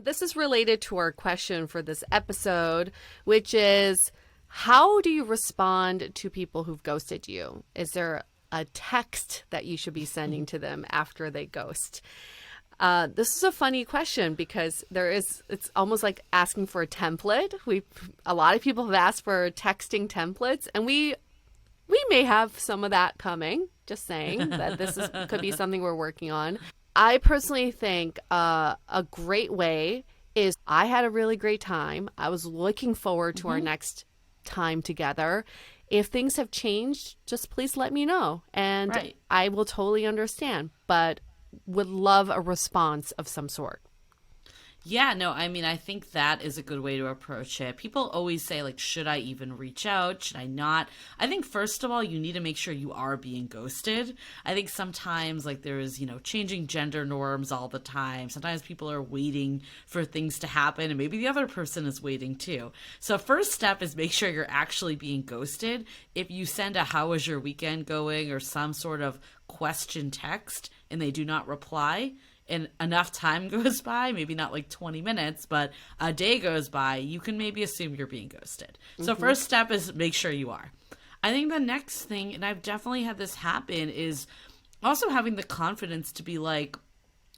this is related to our question for this episode, which is, how do you respond to people who've ghosted you? Is there a text that you should be sending to them after they ghost? This is a funny question because it's almost like asking for a template. A lot of people have asked for texting templates, and we may have some of that coming. Just saying that could be something we're working on. I personally think a great way is, I had a really great time. I was looking forward to our next time together. If things have changed, just please let me know. And I will totally understand, but would love a response of some sort. Yeah, no, I mean, I think that is a good way to approach it. People always say, like, should I even reach out? Should I not? I think, first of all, you need to make sure you are being ghosted. I think sometimes, like, there is, changing gender norms all the time. Sometimes people are waiting for things to happen, and maybe the other person is waiting too. So first step is make sure you're actually being ghosted. If you send a "how was your weekend going?" or some sort of question text and they do not reply, and enough time goes by, maybe not like 20 minutes, but a day goes by, you can maybe assume you're being ghosted. So first step is make sure you are. I think the next thing, and I've definitely had this happen, is also having the confidence to be like,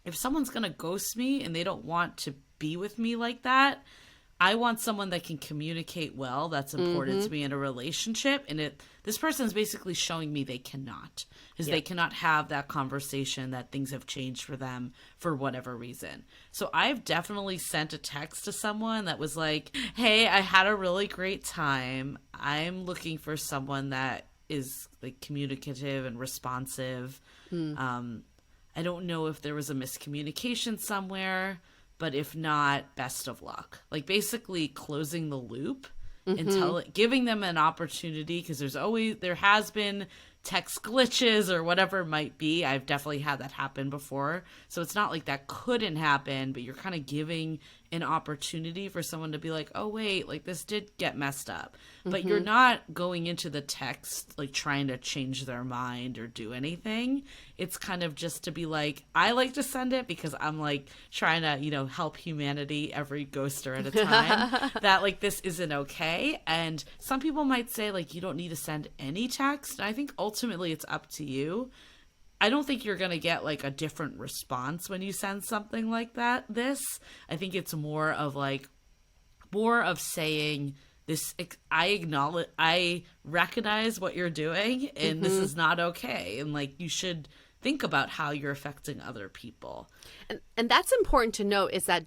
if someone's going to ghost me and they don't want to be with me like that, I want someone that can communicate well. That's important to me in a relationship. And this person is basically showing me they cannot. Because they cannot have that conversation that things have changed for them for whatever reason. So I've definitely sent a text to someone that was like, hey, I had a really great time. I'm looking for someone that is like communicative and responsive. I don't know if there was a miscommunication somewhere, but if not, best of luck. Like basically closing the loop and giving them an opportunity, because there has been text glitches or whatever it might be. I've definitely had that happen before. So it's not like that couldn't happen, but you're kind of giving an opportunity for someone to be like, oh, wait, like this did get messed up. But you're not going into the text like trying to change their mind or do anything. It's kind of just to be like, I like to send it because I'm like trying to, help humanity every ghoster at a time, that like this isn't okay. And some people might say like, you don't need to send any text. I think ultimately it's up to you. I don't think you're going to get like a different response when you send something like that. I think it's more of saying this, I recognize what you're doing and this is not okay. And like, you should think about how you're affecting other people. And that's important to note, is that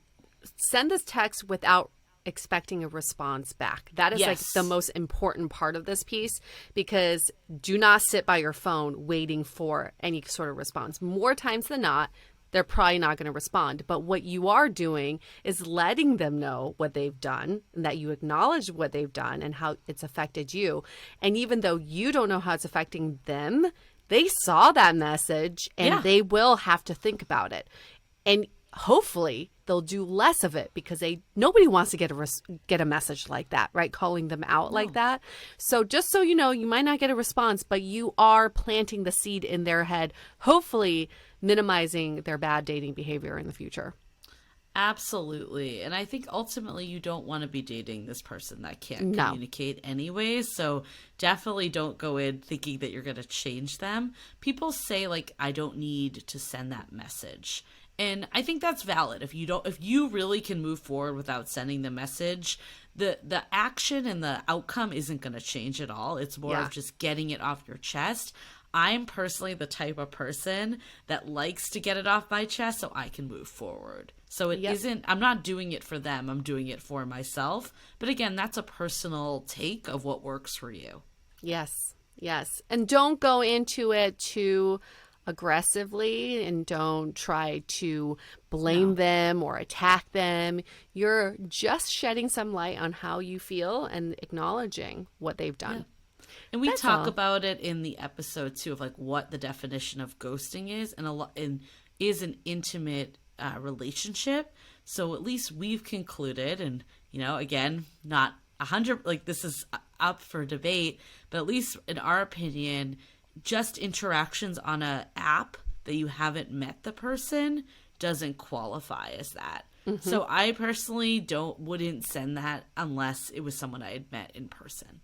send this text without expecting a response back. That is like the most important part of this piece, because do not sit by your phone waiting for any sort of response. More times than not, they're probably not going to respond. But what you are doing is letting them know what they've done, and that you acknowledge what they've done and how it's affected you. And even though you don't know how it's affecting them, they saw that message and they will have to think about it. And hopefully they'll do less of it, because nobody wants to get a message like that, right? Calling them out like that. So just so you know, you might not get a response, but you are planting the seed in their head, hopefully minimizing their bad dating behavior in the future. Absolutely. And I think ultimately you don't want to be dating this person that can't communicate anyways. So definitely don't go in thinking that you're going to change them. People say like, I don't need to send that message. And I think that's valid. If you really can move forward without sending the message, the action and the outcome isn't going to change at all. It's more of just getting it off your chest. I'm personally the type of person that likes to get it off my chest so I can move forward. So it isn't, I'm not doing it for them. I'm doing it for myself. But again, that's a personal take of what works for you. Yes. Yes. And don't go into it too aggressively, and don't try to blame them or attack them. You're just shedding some light on how you feel and acknowledging what they've done. And we talk about it in the episode too, of like what the definition of ghosting is, and is an intimate relationship. So at least we've concluded, and again, not 100, like this is up for debate, but at least in our opinion, just interactions on an app that you haven't met the person doesn't qualify as that. So I personally wouldn't send that unless it was someone I had met in person.